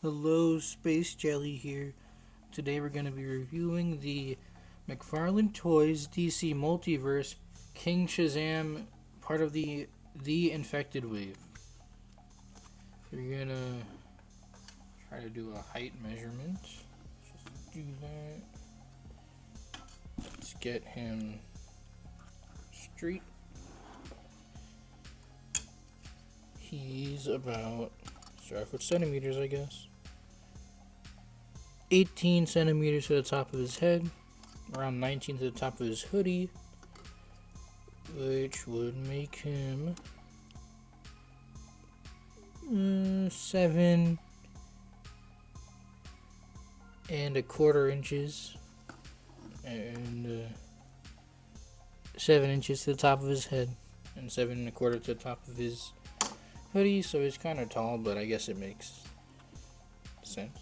Hello, Space Jelly here. Today we're going to be reviewing the McFarlane Toys DC Multiverse King Shazam, part of the Infected Wave. We're going to try to do a height measurement. Just do that. Let's get him straight. He's about, start off with centimeters, I guess. 18 centimeters to the top of his head, around 19 to the top of his hoodie, which would make him 7 and a quarter inches, and 7 inches to the top of his head, and 7 and a quarter to the top of his hoodie. So he's kind of tall, but I guess it makes sense,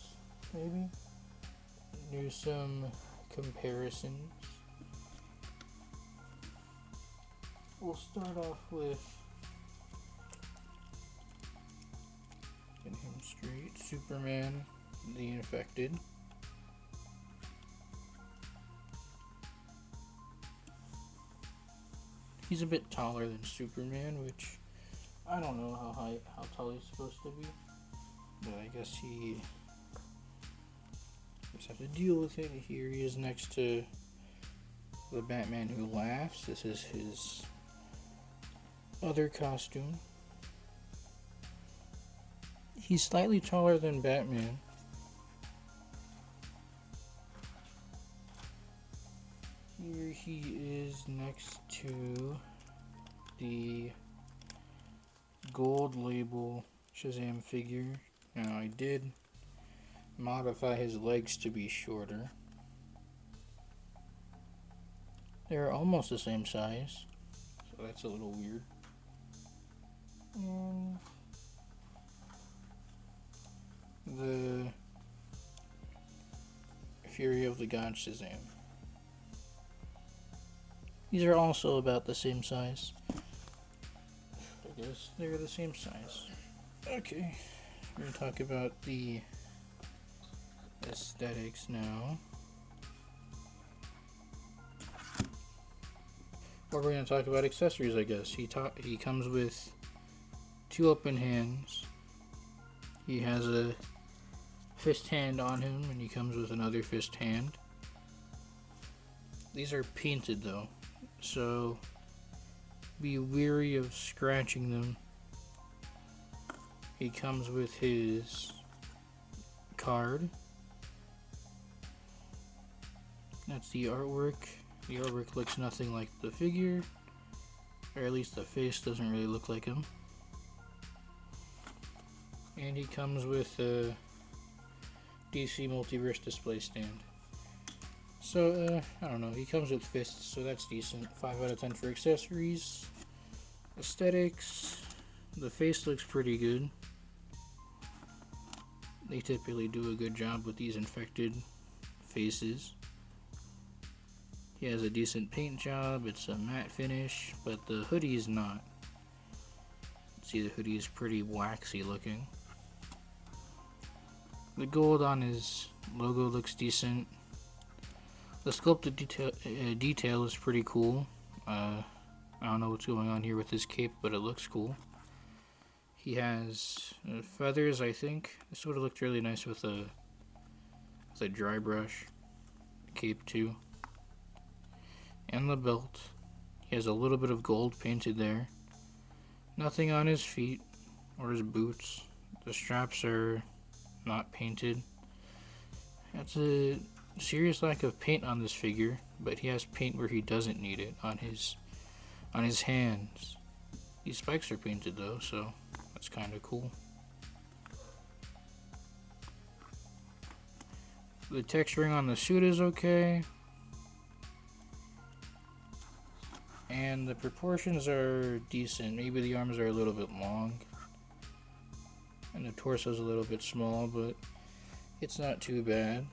maybe. Do some comparisons. We'll start off with getting him straight. Superman, the Infected. He's a bit taller than Superman, which I don't know how tall he's supposed to be, but I guess he just have to deal with it. Here he is next to the Batman Who Laughs. This is his other costume. He's slightly taller than Batman. Here he is next to the gold label Shazam figure. Now I did modify his legs to be shorter. They're almost the same size, so that's a little weird. And the Fury of the God Shazam. These are also about the same size. I guess they're the same size. Okay, we're going to talk about the aesthetics now. Or we're going to talk about accessories, I guess. He comes with 2 open hands. He has a fist hand on him, and he comes with another fist hand. These are painted though, so be wary of scratching them. He comes with his card. That's the artwork. The artwork looks nothing like the figure, or at least the face doesn't really look like him. And he comes with a DC Multiverse display stand. So, I don't know, he comes with fists, so that's decent. 5 out of 10 for accessories. Aesthetics, the face looks pretty good. They typically do a good job with these infected faces. He has a decent paint job, it's a matte finish, but the hoodie is not. See, the hoodie is pretty waxy looking. The gold on his logo looks decent. The sculpted detail is pretty cool. I don't know what's going on here with his cape, but it looks cool. He has feathers, I think. This would have looked really nice with a dry brush cape too. And the belt. He has a little bit of gold painted there. Nothing on his feet or his boots. The straps are not painted. That's a serious lack of paint on this figure, but he has paint where he doesn't need it, on his hands. These spikes are painted though, so that's kind of cool. The texturing on the suit is okay. And the proportions are decent. Maybe the arms are a little bit long. And the torso is a little bit small, but it's not too bad.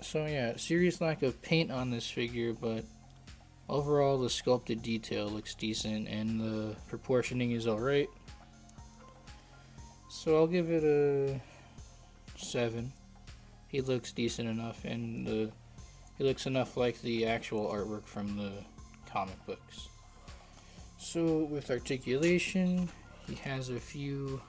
So yeah, serious lack of paint on this figure, but overall the sculpted detail looks decent and the proportioning is alright. So I'll give it a 7. He looks decent enough, and he looks enough like the actual artwork from the comic books. So with Articulation, he has a few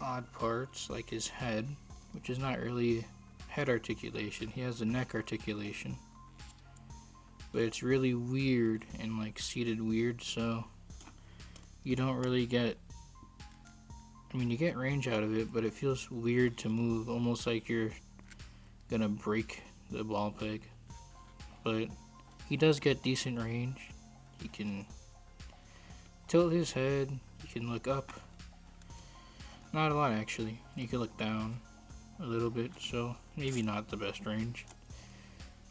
odd parts, like his head, which is not really head articulation. He has a neck articulation, but it's really weird and like seated weird, so you don't really get, I mean, you get range out of it, but it feels weird to move, almost like you're gonna break the ball peg. But he does get decent range. He can tilt his head, he can look up. Not a lot actually. You can look down a little bit, so maybe not the best range.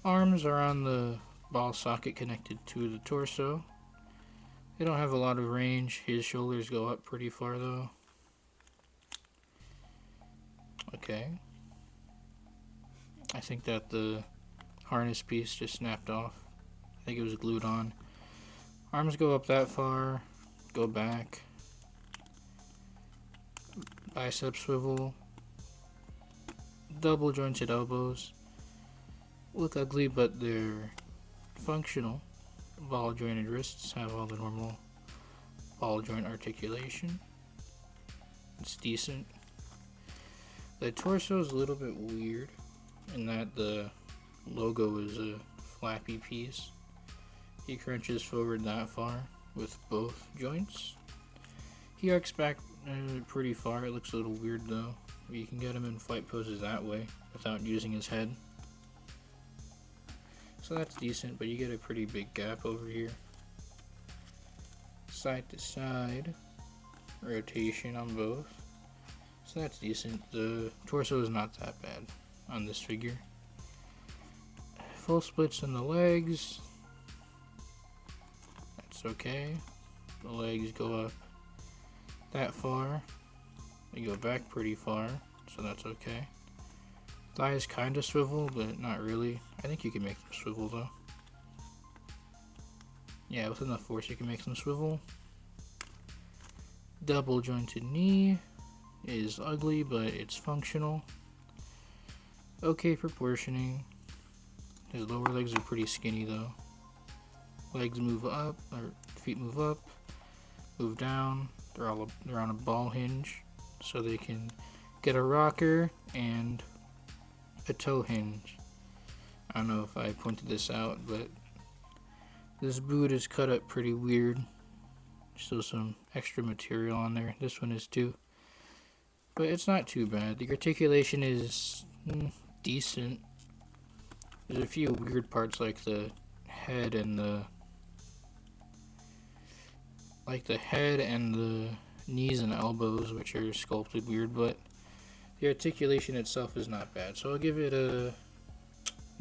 Arms are on the ball socket connected to the torso. They don't have a lot of range. His shoulders go up pretty far though. Okay. I think that the harness piece just snapped off. I think it was glued on. Arms go up that far, go back. Bicep swivel. Double jointed elbows. Look ugly, but they're functional. Ball jointed wrists have all the normal ball joint articulation. It's decent. The torso is a little bit weird in that the logo is a flappy piece. He crunches forward that far with both joints. He arcs back pretty far. It looks a little weird though. You can get him in flight poses that way without using his head. So that's decent, but you get a pretty big gap over here. Side to side rotation on both. So that's decent. The torso is not that bad on this figure. Full splits in the legs. That's okay. The legs go up that far. They go back pretty far, so that's okay. Thighs kind of swivel, but not really. I think you can make them swivel though. Yeah, with enough force you can make them swivel. Double jointed knee is ugly, but it's functional. Okay proportioning. His lower legs are pretty skinny though. Legs move up, or feet move up, move down. They're on a ball hinge, so they can get a rocker and a toe hinge. I don't know if I pointed this out, but this boot is cut up pretty weird. Still some extra material on there. This one is too. But it's not too bad. The articulation is decent. There's a few weird parts like the head and the knees and elbows, which are sculpted weird, but the articulation itself is not bad. So I'll give it a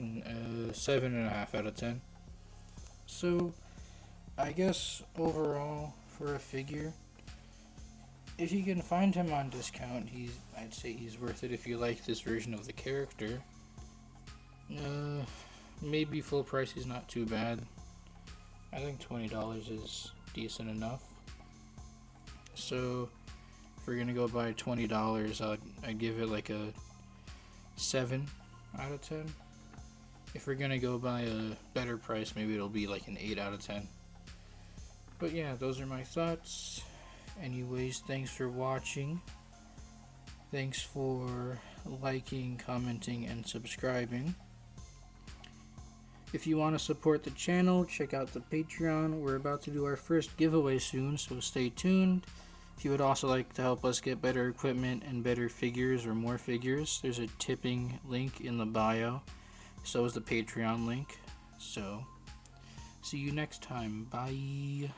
7.5 out of 10. So I guess overall for a figure, if you can find him on discount, I'd say he's worth it if you like this version of the character. Maybe full price is not too bad. I think $20 is decent enough. So if we're gonna go by $20, I'd give it like a 7 out of 10. If we're gonna go by a better price, maybe it'll be like an 8 out of 10. But yeah, those are my thoughts. Anyways, thanks for watching. Thanks for liking, commenting, and subscribing. If you want to support the channel, check out the Patreon. We're about to do our first giveaway soon, so stay tuned. If you would also like to help us get better equipment and better figures or more figures, there's a tipping link in the bio. So is the Patreon link. So, see you next time. Bye.